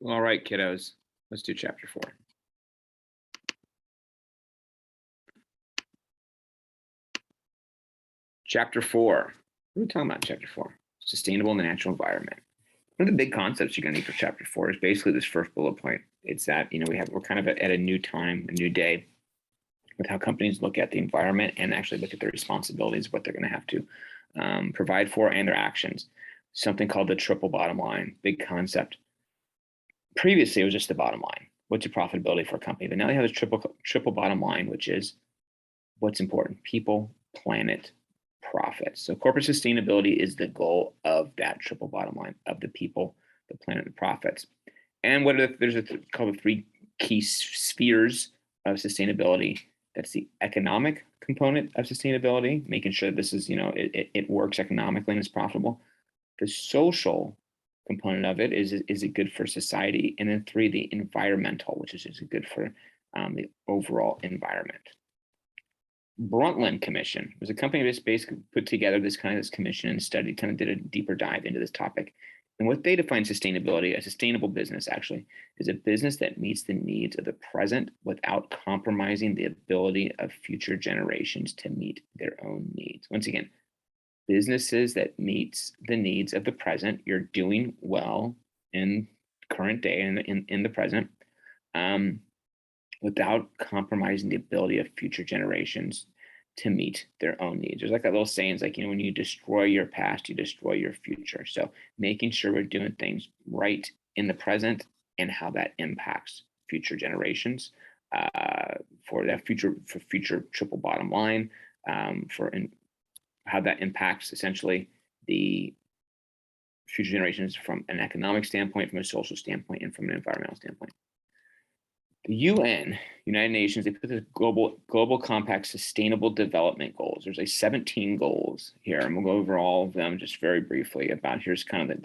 All right, kiddos, let's do chapter 4. Chapter 4. What are we talking about in chapter 4? Sustainable and the natural environment. One of the big concepts you're going to need for chapter 4 is basically this first bullet point. It's that, we're kind of at a new time, a new day with how companies look at the environment and actually look at their responsibilities, what they're going to have to provide for, and their actions. Something called the triple bottom line, big concept. Previously, it was just the bottom line. What's your profitability for a company? But now they have this triple bottom line, which is what's important: people, planet, profit. So corporate sustainability is the goal of that triple bottom line of the people, the planet, and profits. And called the three key spheres of sustainability. That's the economic component of sustainability, making sure that this is, it works economically and is profitable. The social component of it is it good for society? And then 3, the environmental, which is it good for the overall environment. Brundtland Commission was a company that just basically put together this commission and studied, kind of did a deeper dive into this topic. And what they define sustainability, a sustainable business actually, is a business that meets the needs of the present without compromising the ability of future generations to meet their own needs. Once again, businesses that meets the needs of the present, you're doing well in current day and in the present, without compromising the ability of future generations to meet their own needs. There's like that little saying, it's like, when you destroy your past, you destroy your future. So making sure we're doing things right in the present and how that impacts future generations, for future triple bottom line, how that impacts essentially the future generations from an economic standpoint, from a social standpoint, and from an environmental standpoint. The UN, United Nations, they put the global compact sustainable development goals. There's like 17 goals here, and we'll go over all of them just very briefly. Here's kind of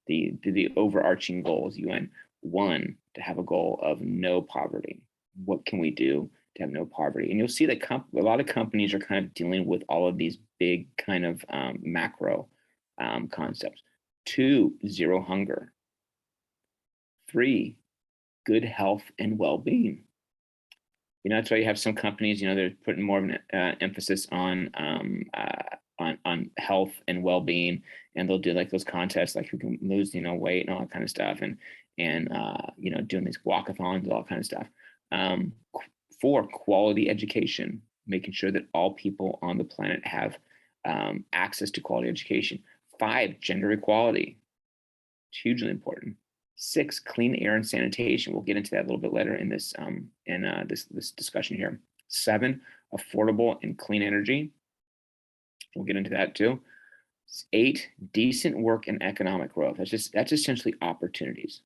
the overarching goals. UN 1, to have a goal of no poverty. What can we do to have no poverty? And you'll see that a lot of companies are kind of dealing with all of these big kind of macro concepts. 2, zero hunger. 3, good health and well-being. That's why you have some companies, they're putting more of an emphasis on health and well-being, and they'll do like those contests, like who can lose, weight and all that kind of stuff, and doing these walkathons and all kind of stuff. 4, quality education, making sure that all people on the planet have access to quality education. 5, gender equality. It's hugely important. 6, clean air and sanitation. We'll get into that a little bit later in this this discussion here. 7, affordable and clean energy. We'll get into that too. 8, decent work and economic growth. That's essentially opportunities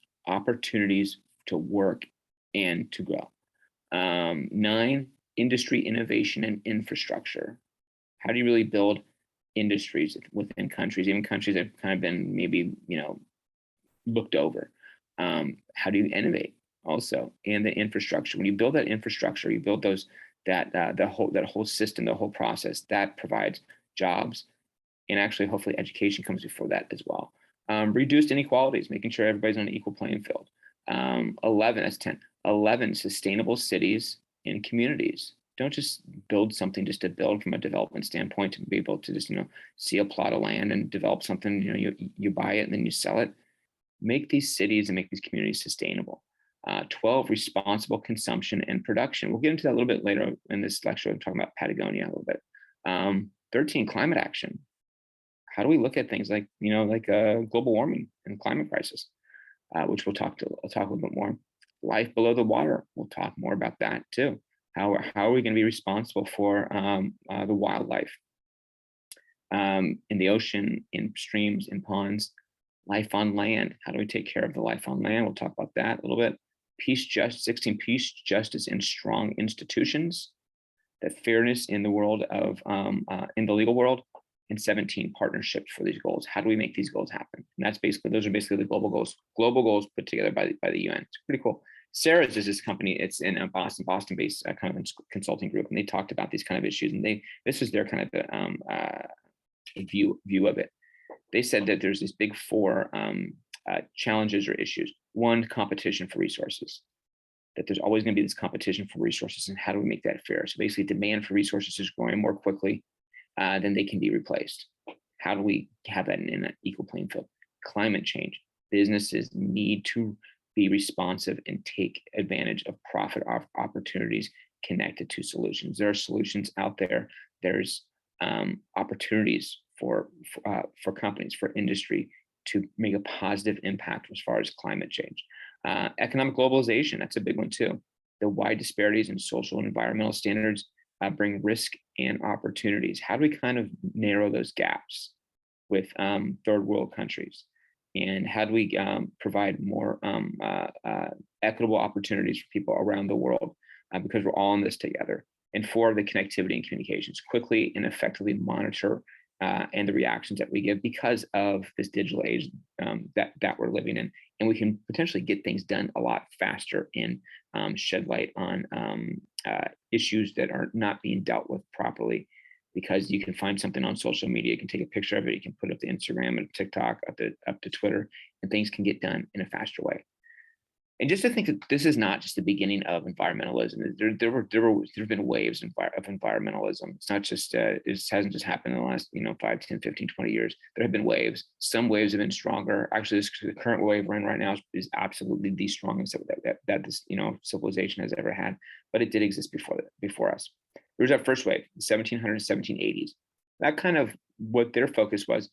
to work and to grow. 9, industry innovation and infrastructure. How do you really build industries within countries, even countries that have kind of been maybe looked over? How do you innovate also in the infrastructure? When you build that infrastructure, you build that whole system, the whole process that provides jobs, and actually hopefully education comes before that as well. Reduced inequalities, making sure everybody's on an equal playing field. 11, that's 10. 11, sustainable cities and communities. Don't just build something just to build from a development standpoint, to be able to just see a plot of land and develop something. You buy it and then you sell it. Make these cities and make these communities sustainable. 12, responsible consumption and production. We'll get into that a little bit later in this lecture. I'm talking about Patagonia a little bit. 13, climate action. How do we look at things like global warming and climate crisis, which I'll talk a little bit more. Life below the water. We'll talk more about that too. How are we going to be responsible for the wildlife in the ocean, in streams, in ponds? Life on land. How do we take care of the life on land? We'll talk about that a little bit. 16, peace, justice, and strong institutions. That fairness in the world of in the legal world. And 17, partnerships for these goals. How do we make these goals happen? And those are basically the global goals put together by the UN. It's pretty cool. Ceres is this company. It's in a Boston-based kind of consulting group, and they talked about these kind of issues. And this is their kind of view of it. They said that there's this big 4 challenges or issues. One, competition for resources. That there's always going to be this competition for resources, and how do we make that fair? So basically, demand for resources is growing more quickly than they can be replaced. How do we have that in an equal playing field? Climate change. Businesses need to be responsive and take advantage of profit opportunities connected to solutions. There are solutions out there. There's opportunities for companies, for industry to make a positive impact as far as climate change. Economic globalization, that's a big one too. The wide disparities in social and environmental standards bring risk and opportunities. How do we kind of narrow those gaps with third world countries? And how do we provide more equitable opportunities for people around the world because we're all in this together? And for the connectivity and communications, quickly and effectively monitor and the reactions that we give because of this digital age that we're living in. And we can potentially get things done a lot faster and shed light on issues that are not being dealt with properly, because you can find something on social media, you can take a picture of it, you can put it up to Instagram and TikTok, up to Twitter, and things can get done in a faster way. And just to think that this is not just the beginning of environmentalism. There've been waves of environmentalism. It's not just it hasn't just happened in the last 5, 10, 15, 20 years. There have been waves. Some waves have been stronger. Actually, the current wave we're in right now is absolutely the strongest that this civilization has ever had. But it did exist before us. There was that first wave, the 1700s, 1780s. That kind of what their focus was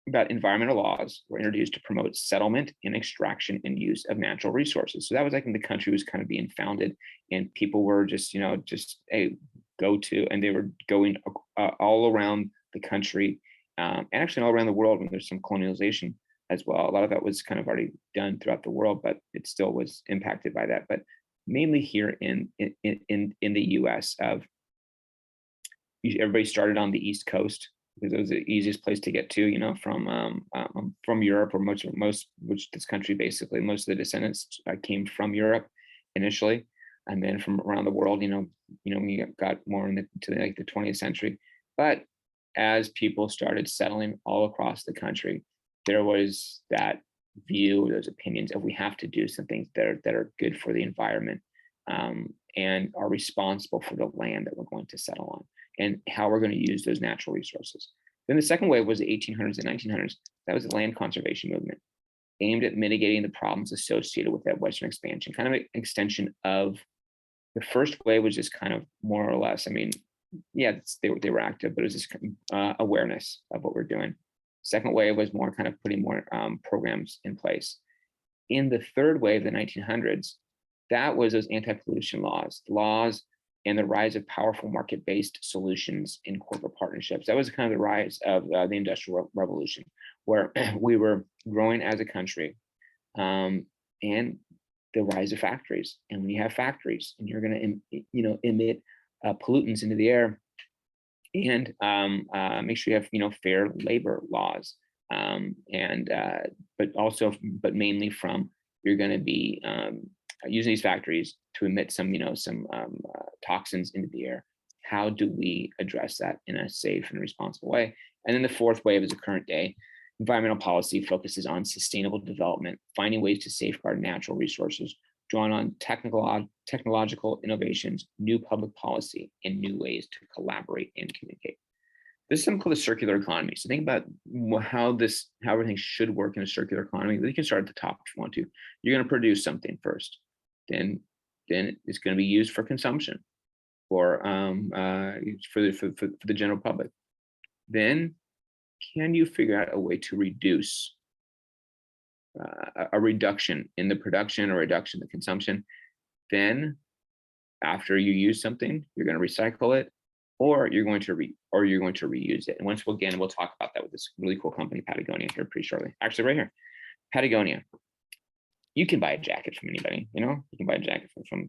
about. Environmental laws were introduced to promote settlement and extraction and use of natural resources. So that was like when the country was kind of being founded, and people were just a go-to, and they were going all around the country, and actually all around the world when there's some colonialization as well. A lot of that was kind of already done throughout the world, but it still was impacted by that. But mainly here in the US, everybody started on the East Coast because it was the easiest place to get to, from Europe, or which this country basically, most of the descendants came from Europe initially, and then from around the world. We got more into the 20th century. But as people started settling all across the country, there was that view, those opinions of we have to do some things that are good for the environment, and are responsible for the land that we're going to settle on, and how we're going to use those natural resources. Then the second wave was the 1800s and 1900s. That was the land conservation movement, aimed at mitigating the problems associated with that Western expansion, kind of an extension of the first wave. Was just kind of more or less, they were active, but it was just awareness of what we're doing. Second wave was more kind of putting more programs in place. In the third wave, the 1900s, that was those anti-pollution laws, and the rise of powerful market-based solutions in corporate partnerships. That was kind of the rise of the Industrial Revolution, where we were growing as a country, and the rise of factories. And when you have factories, and you're going to emit pollutants into the air, and make sure you have fair labor laws, but mainly from you're going to be using these factories to emit some toxins into the air. How do we address that in a safe and responsible way? And then the fourth wave is the current day. Environmental policy focuses on sustainable development, finding ways to safeguard natural resources, drawn on technological innovations, new public policy, and new ways to collaborate and communicate. This is something called the circular economy. So think about how everything should work in a circular economy. You can start at the top if you want to. You're going to produce something first, then it's going to be used for consumption, for the general public. Then, can you figure out a way to reduce a reduction in the production or reduction in the consumption? Then, after you use something, you're going to recycle it, or you're going to reuse it. And we'll talk about that with this really cool company, Patagonia, here pretty shortly. Actually, right here, Patagonia. You can buy a jacket from anybody. You can buy a jacket from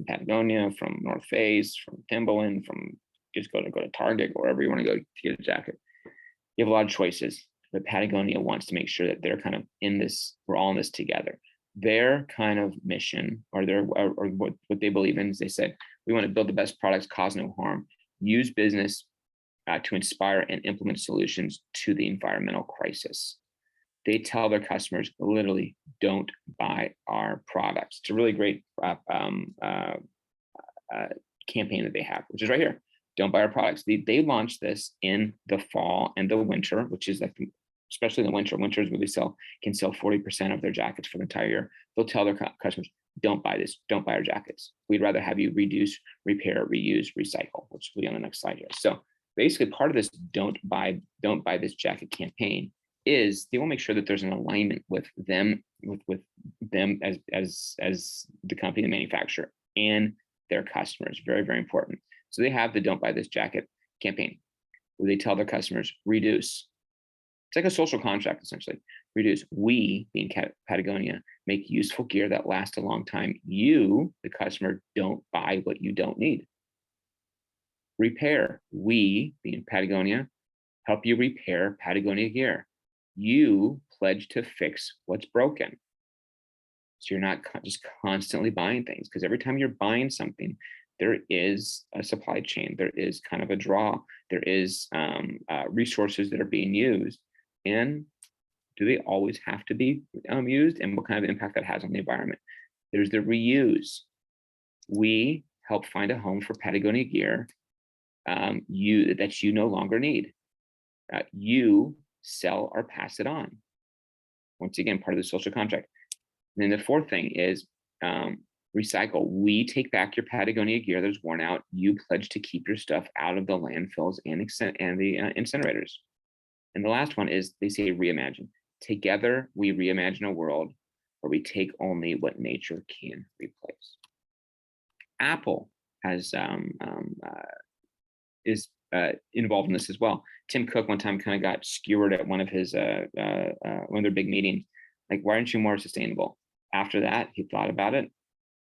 Patagonia, from North Face, from Timberland, from just go to Target, or wherever you want to go to get a jacket. You have a lot of choices, but Patagonia wants to make sure that they're kind of in this. We're all in this together. Their kind of mission, or what they believe in, is they said, we want to build the best products, cause no harm, use business to inspire and implement solutions to the environmental crisis. They tell their customers literally, don't buy our products. It's a really great campaign that they have, which is right here. Don't buy our products. They launched this in the fall and the winter, which is like, especially in the winter. Winter is where they can sell 40% of their jackets for the entire year. They'll tell their customers, don't buy this. Don't buy our jackets. We'd rather have you reduce, repair, reuse, recycle, which will be on the next slide here. So basically, part of this don't buy this jacket campaign is they will make sure that there's an alignment with them, with them as the company, the manufacturer, and their customers. Very, very important. So they have the don't buy this jacket campaign where they tell their customers, reduce. It's like a social contract, essentially. Reduce. We, being Patagonia, make useful gear that lasts a long time. You, the customer, don't buy what you don't need. Repair. We, being Patagonia, help you repair Patagonia gear. You pledge to fix what's broken. So you're not just constantly buying things, because every time you're buying something, there is a supply chain. There is kind of a draw. There is resources that are being used. And do they always have to be used? And what kind of impact that has on the environment? There's the reuse. We help find a home for Patagonia gear that you no longer need. You sell or pass it on. Once again, part of the social contract. And then the fourth thing is recycle. We take back your Patagonia gear that's worn out. You pledge to keep your stuff out of the landfills and the incinerators. And the last one is they say reimagine. Together, we reimagine a world where we take only what nature can replace. Apple has is involved in this as well. Tim Cook one time kind of got skewered at one of their big meetings. Like, why aren't you more sustainable? After that, he thought about it.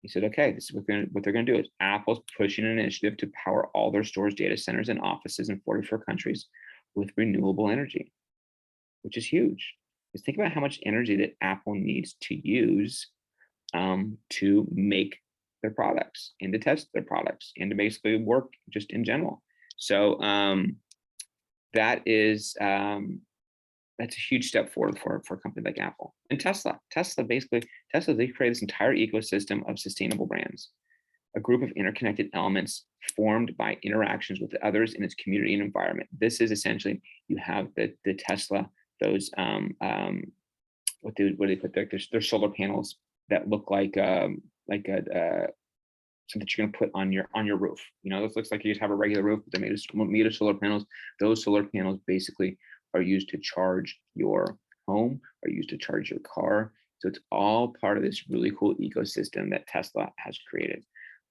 He said, okay, this is what they're going to do is Apple's pushing an initiative to power all their stores, data centers, and offices in 44 countries with renewable energy, which is huge. Just think about how much energy that Apple needs to use to make their products and to test their products and to basically work just in general. So that is that's a huge step forward for a company like Apple. And Tesla, they created this entire ecosystem of sustainable brands, a group of interconnected elements formed by interactions with others in its community and environment. This is essentially, you have the Tesla, those what do they put there? There's solar panels that look like something that you're going to put on your roof. You know, this looks like you just have a regular roof, but they made of solar panels. Those solar panels basically are used to charge your home, are used to charge your car. So it's all part of this really cool ecosystem that Tesla has created.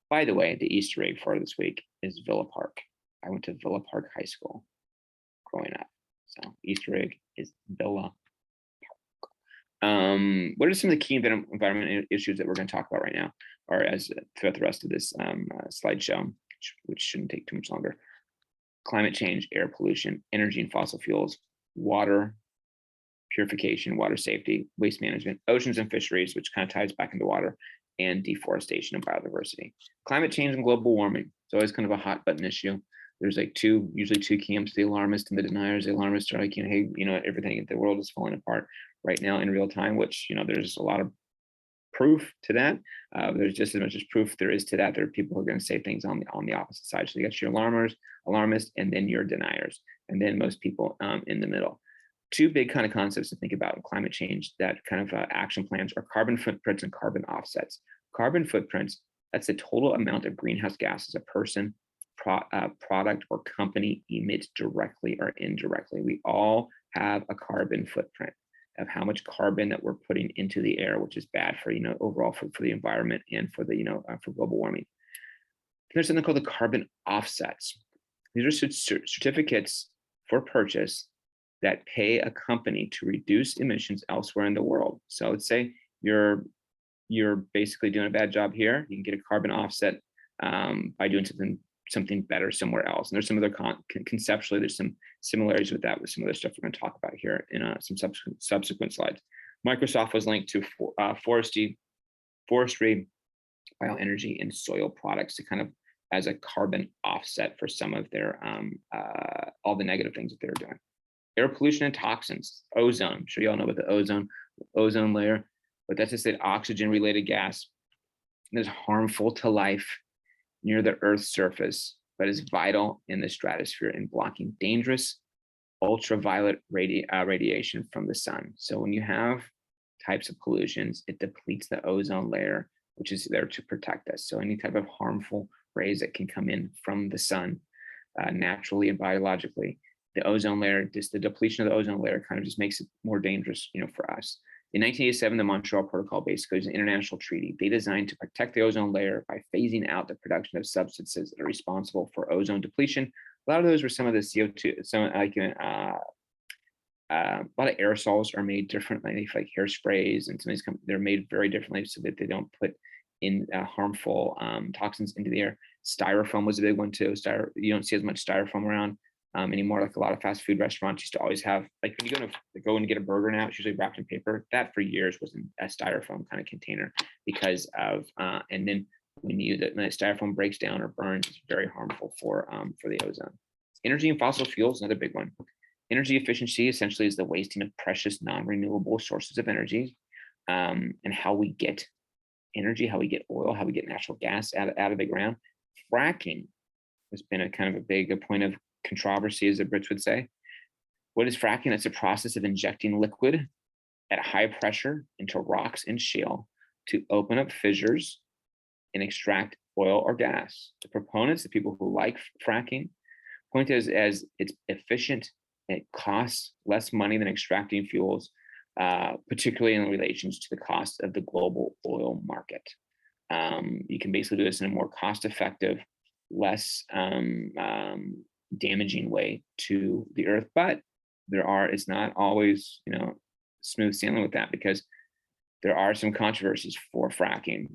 By the way, the Easter egg for this week is Villa Park. I went to Villa Park High School growing up. So Easter egg is Villa Park. What are some of the key environment issues that we're going to talk about right now, or as throughout the rest of this slideshow, which shouldn't take too much longer? Climate change, air pollution, energy and fossil fuels, water purification, water safety, waste management, oceans and fisheries, which kind of ties back into water, and deforestation and biodiversity. Climate change and global warming. It's always kind of a hot button issue. There's like usually two camps, the alarmists and the deniers. The alarmists are like, hey, everything in the world is falling apart right now in real time, which, there's a lot of proof to that. There's just as much as proof there is to that. There are people who are going to say things on the opposite side. So you got your alarmists, and then your deniers, and then most people in the middle. Two big kind of concepts to think about in climate change that kind of action plans are carbon footprints and carbon offsets. Carbon footprints, that's the total amount of greenhouse gases a person, product, or company emits directly or indirectly. We all have a carbon footprint of how much carbon that we're putting into the air, which is bad for, overall for the environment and for the, for global warming. There's something called the carbon offsets. These are certificates for purchase that pay a company to reduce emissions elsewhere in the world. So let's say you're basically doing a bad job here, you can get a carbon offset by doing something better somewhere else. And there's some other conceptually, there's some similarities with that, with some other stuff we're going to talk about here in some subsequent slides. Microsoft was linked to forestry, bioenergy, and soil products to kind of as a carbon offset for some of their all the negative things that they're doing. Air pollution and toxins, ozone. I'm sure you all know about the ozone layer, but that's just that oxygen-related gas that is harmful to life near the Earth's surface, but is vital in the stratosphere in blocking dangerous ultraviolet radiation from the sun. So when you have types of pollutions, it depletes the ozone layer, which is there to protect us. So any type of harmful rays that can come in from the sun naturally and biologically, the ozone layer, just the depletion of the ozone layer kind of just makes it more dangerous, for us. In 1987, the Montreal Protocol basically is an international treaty. They designed to protect the ozone layer by phasing out the production of substances that are responsible for ozone depletion. A lot of those were some of the CO2, some like a lot of aerosols are made differently, like hairsprays, and some of these they're made very differently so that they don't put in harmful toxins into the air. Styrofoam was a big one too. You don't see as much styrofoam around anymore. Like a lot of fast food restaurants used to always have, like when you go and get a burger now, it's usually wrapped in paper. That for years was in a styrofoam kind of container because of, and then when the styrofoam breaks down or burns, it's very harmful for the ozone. Energy and fossil fuels, another big one. Energy efficiency essentially is the wasting of precious non-renewable sources of energy, and how we get energy, how we get oil, how we get natural gas out of the ground. Fracking has been a kind of a point of controversy, as the Brits would say. What is fracking? It's a process of injecting liquid at high pressure into rocks and shale to open up fissures and extract oil or gas. The proponents, the people who like fracking, point as it's efficient. It costs less money than extracting fuels, particularly in relations to the cost of the global oil market. You can basically do this in a more cost-effective, less damaging way to the earth, but it's not always smooth sailing with that, because there are some controversies for fracking,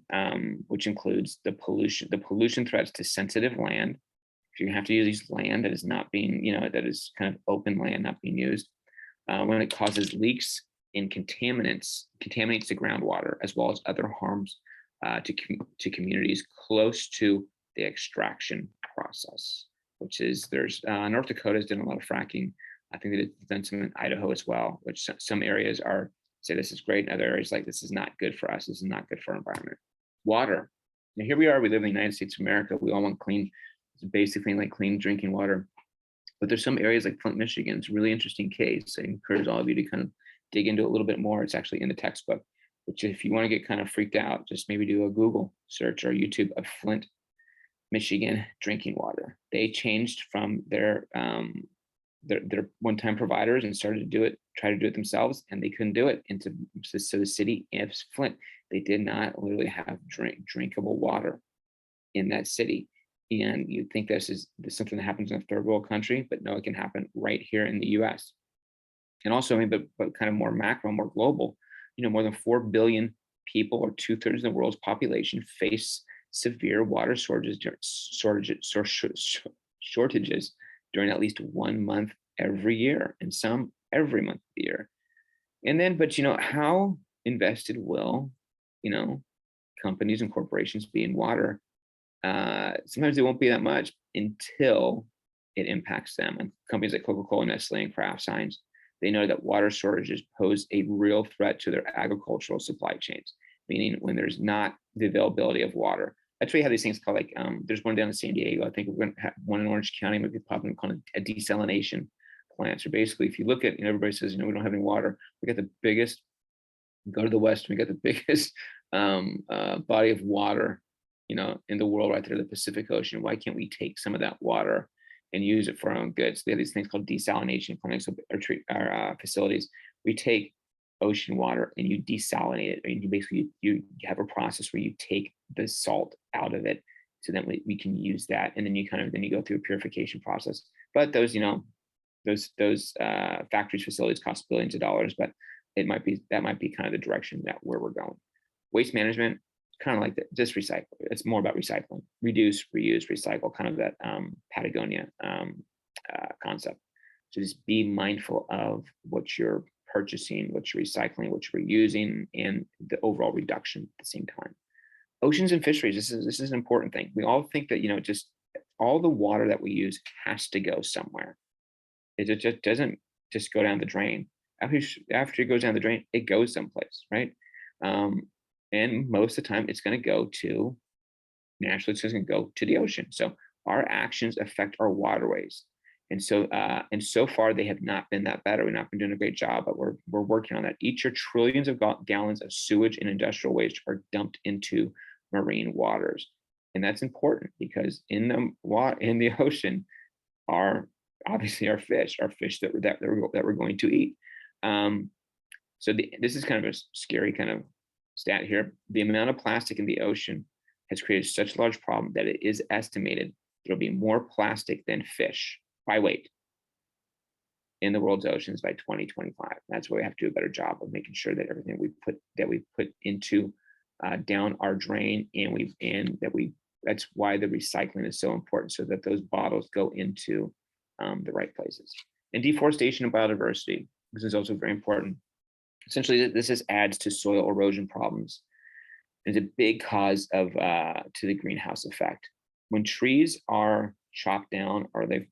which includes the pollution threats to sensitive land. You have to use land that is not being, that is kind of open land, not being used. When it causes leaks and contaminates the groundwater, as well as other harms to communities close to the extraction process, which is North Dakota's done a lot of fracking. I think they've done some in Idaho as well, which some areas say this is great, and other areas like this is not good for us. This is not good for our environment. Water. Now here we are. We live in the United States of America. We all want clean, basically like clean drinking water. But there's some areas like Flint, Michigan. It's a really interesting case. I encourage all of you to kind of dig into it a little bit more. It's actually in the textbook, which if you want to get kind of freaked out, just maybe do a Google search or YouTube of Flint, Michigan drinking water. They changed from their one-time providers and started to try to do it themselves, and they couldn't do it. So the city of Flint, they did not literally have drinkable water in that city. And you'd think this is something that happens in a third world country, but no, it can happen right here in the US. And also, but kind of more macro, more global, more than 4 billion people, or 2/3 of the world's population, face severe water shortages during at least 1 month every year, and some every month of the year. And then, but how invested will, companies and corporations be in water? Sometimes it won't be that much until it impacts them. And companies like Coca-Cola, Nestle, and Kraft Heinz, they know that water shortages pose a real threat to their agricultural supply chains, meaning when there's not the availability of water. That's why you have these things called there's one down in San Diego. I think we're going to have one in Orange County, maybe popping called a desalination plant. So basically, if you look at, everybody says, we don't have any water. We got the biggest, go to the West, we got the biggest body of water, in the world right there, the Pacific Ocean. Why can't we take some of that water and use it for our own good? So they have these things called desalination clinics or facilities. We take ocean water and you desalinate it, and you basically you have a process where you take the salt out of it, so that we can use that, and then you go through a purification process. But those those factories, facilities cost billions of dollars, but that might be kind of the direction where we're going. Waste management, kind of like that, just recycle. It's more about recycling, reduce, reuse, recycle, kind of that Patagonia concept. So just be mindful of what you're purchasing, what you're recycling, what you're reusing, and the overall reduction at the same time. Oceans and fisheries, this is an important thing. We all think that, just all the water that we use has to go somewhere. It just doesn't just go down the drain. After it goes down the drain, it goes someplace, right? Um, and most of the time, it's going to go to naturally, it's just going to go to the ocean. So our actions affect our waterways. And so far they have not been that better. We've not been doing a great job, but we're working on that. Each year, trillions of gallons of sewage and industrial waste are dumped into marine waters, and that's important because in the ocean are obviously our fish that we're going to eat. Um, this is kind of a scary kind of stat here. The amount of plastic in the ocean has created such a large problem that it is estimated there'll be more plastic than fish by weight in the world's oceans by 2025. That's why we have to do a better job of making sure that everything we put into down our drain, that's why the recycling is so important, so that those bottles go into the right places. And deforestation and biodiversity, this is also very important. Essentially, this just adds to soil erosion problems. It's a big cause of to the greenhouse effect. When trees are chopped down, or they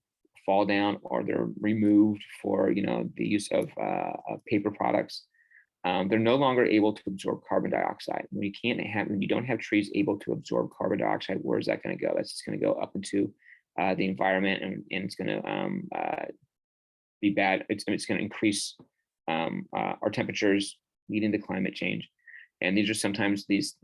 fall down, or they're removed for the use of paper products, they're no longer able to absorb carbon dioxide. When you don't have trees able to absorb carbon dioxide, where is that going to go? That's just going to go up into the environment, and it's going to be bad. It's going to increase our temperatures, leading to climate change. And these are sometimes these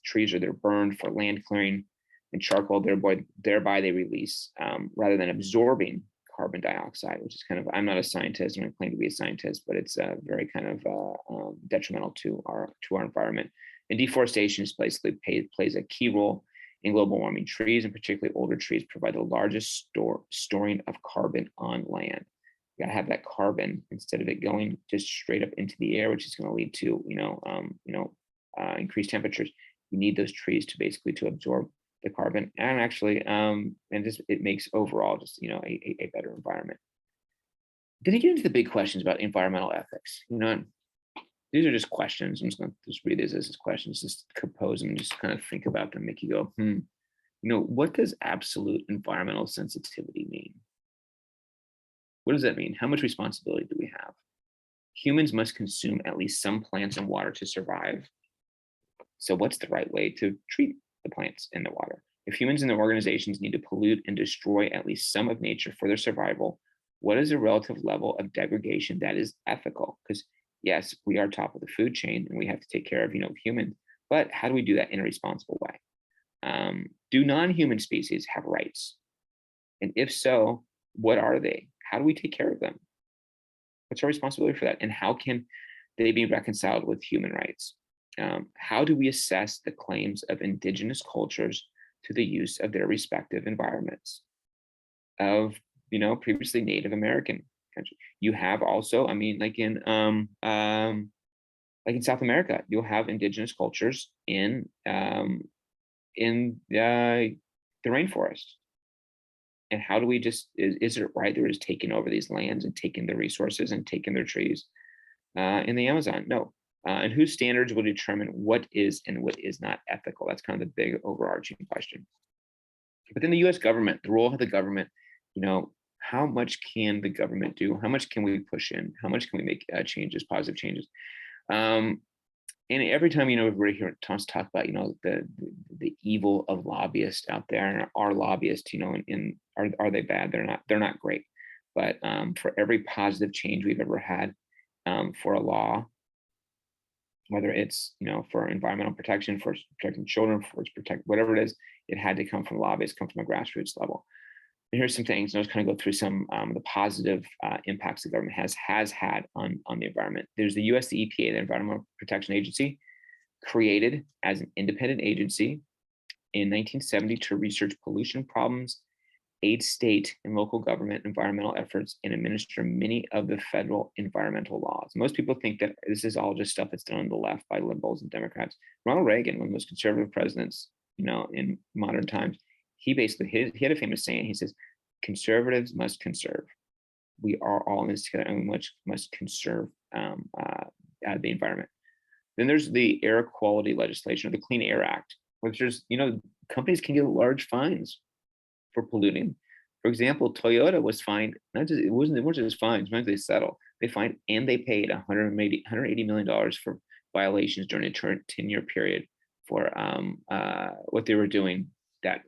trees they're burned for land clearing and charcoal. Thereby they release, rather than absorbing carbon dioxide, which is kind of, I'm not a scientist, and I claim to be a scientist, but it's very kind of detrimental to our environment. And deforestation basically plays a key role in global warming. Trees, and particularly older trees, provide the largest storing of carbon on land. You gotta have that carbon, instead of it going just straight up into the air, which is going to lead to increased temperatures. You need those trees to basically to absorb the carbon, and actually it makes overall just a better environment. Then you get into the big questions about environmental ethics. These are just questions. I'm just going to just read these as questions, just compose them, just kind of think about them, make you go, what does absolute environmental sensitivity mean? What does that mean? How much responsibility do we have? Humans must consume at least some plants and water to survive. So what's the right way to treat the plants and the water? If humans and their organizations need to pollute and destroy at least some of nature for their survival, what is the relative level of degradation that is ethical? Because yes, we are top of the food chain, and we have to take care of humans, but how do we do that in a responsible way? Do non-human species have rights? And if so, what are they? How do we take care of them? What's our responsibility for that? And how can they be reconciled with human rights? How do we assess the claims of indigenous cultures to the use of their respective environments of previously Native American country? You have also, like in South America, you'll have indigenous cultures in the rainforest. And how do we is it right they're just taking over these lands and taking the resources and taking their trees in the Amazon? No. And whose standards will determine what is and what is not ethical? That's kind of the big overarching question. But then the U.S. government, the role of the government, how much can the government do? How much can we push in? How much can we make changes, positive changes? And every time, everybody here talks about, the evil of lobbyists out there, and our lobbyists, are they bad? They're not great. But for every positive change we've ever had for a law, whether it's for environmental protection, for protecting children, for whatever it is, it had to come from lobbyists, come from a grassroots level. And here's some things. I'll just kind of go through some of the positive impacts the government has had on the environment. There's the EPA, the Environmental Protection Agency, created as an independent agency in 1970 to research pollution problems, aid state and local government environmental efforts, and administer many of the federal environmental laws. Most people think that this is all just stuff that's done on the left by liberals and Democrats. Ronald Reagan, one of the most conservative presidents, in modern times, he had a famous saying. He says, "Conservatives must conserve. We are all in this together, and we must conserve the environment." Then there's the air quality legislation, or the Clean Air Act, which is, companies can get large fines for polluting, For example, Toyota was fined, not just, it wasn't just fined, sometimes they settle. They fined and they paid $180 million for violations during a 10-year period for what they were doing that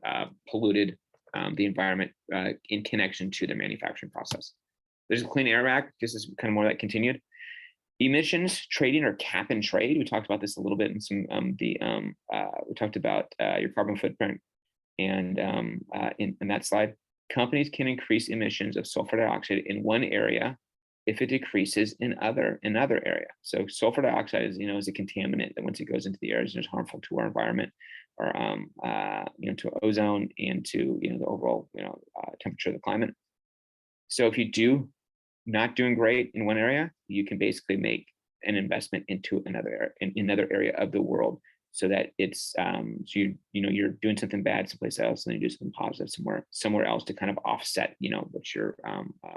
polluted the environment in connection to their manufacturing process. There's a Clean Air Act. This is kind of more that continued. Emissions trading or cap and trade. We talked about this a little bit in some we talked about your carbon footprint, and in that slide, companies can increase emissions of sulfur dioxide in one area if it decreases in another area. So sulfur dioxide is, is a contaminant that once it goes into the air is harmful to our environment, or to ozone and to the overall temperature of the climate. So if you do not doing great in one area, you can basically make an investment into another area of the world, so that it's so you're doing something bad someplace else, and then you do something positive somewhere else to kind of offset what you're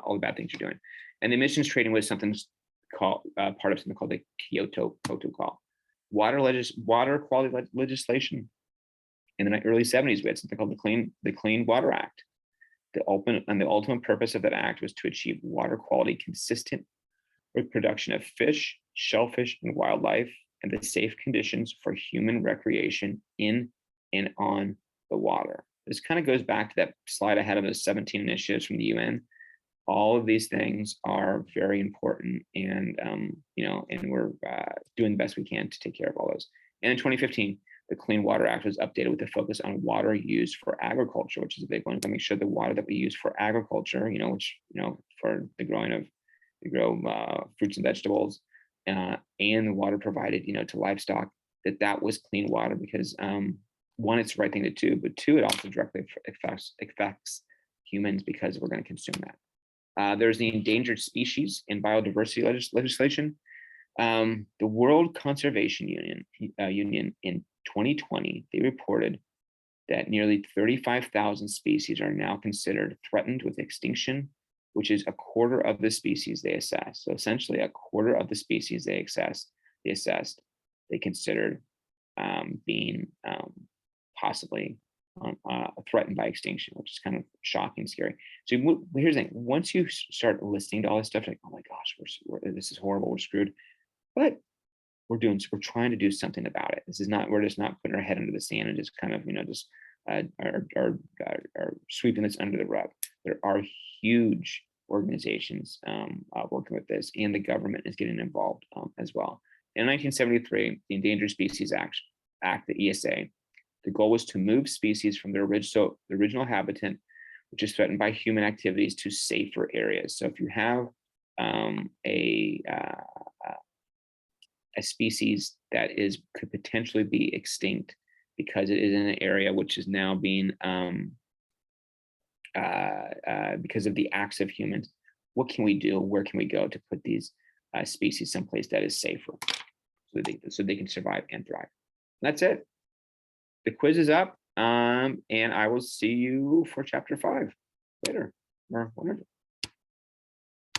all the bad things you're doing. And the emissions trading was something called part of something called the Kyoto Protocol. Water quality legislation in the early 70s, we had something called the Clean Water Act. The ultimate purpose of that act was to achieve water quality consistent with production of fish, shellfish, and wildlife, and the safe conditions for human recreation in and on the water. This kind of goes back to that slide I had of the 17 initiatives from the UN. All of these things are very important, and and we're doing the best we can to take care of all those. And in 2015, the Clean Water Act was updated with a focus on water used for agriculture, which is a big one. To make sure the water that we use for agriculture, which for the grow fruits and vegetables, and the water provided, to livestock, that was clean water, because one, it's the right thing to do, but two, it also directly affects humans, because we're going to consume that. There's the Endangered Species and Biodiversity legislation. The World Conservation Union in 2020, they reported that nearly 35,000 species are now considered threatened with extinction, which is a quarter of the species they assessed. So essentially, a quarter of the species they assessed, they considered being possibly threatened by extinction, which is kind of shocking, scary. So here's the thing: once you start listening to all this stuff, like, oh my gosh, this is horrible, we're screwed. But we're trying to do something about it. We're just not putting our head under the sand and just kind of are sweeping this under the rug. There are huge organizations working with this, and the government is getting involved as well. In 1973, the Endangered Species Act, the ESA, the goal was to move species from their original habitat, which is threatened by human activities, to safer areas. So if you have a species that could potentially be extinct because it is in an area which is now being because of the acts of humans, what can we do? Where can we go to put these species someplace that is safer, so they can survive and thrive? And that's it. The quiz is up, and I will see you for chapter 5 later, or whatever.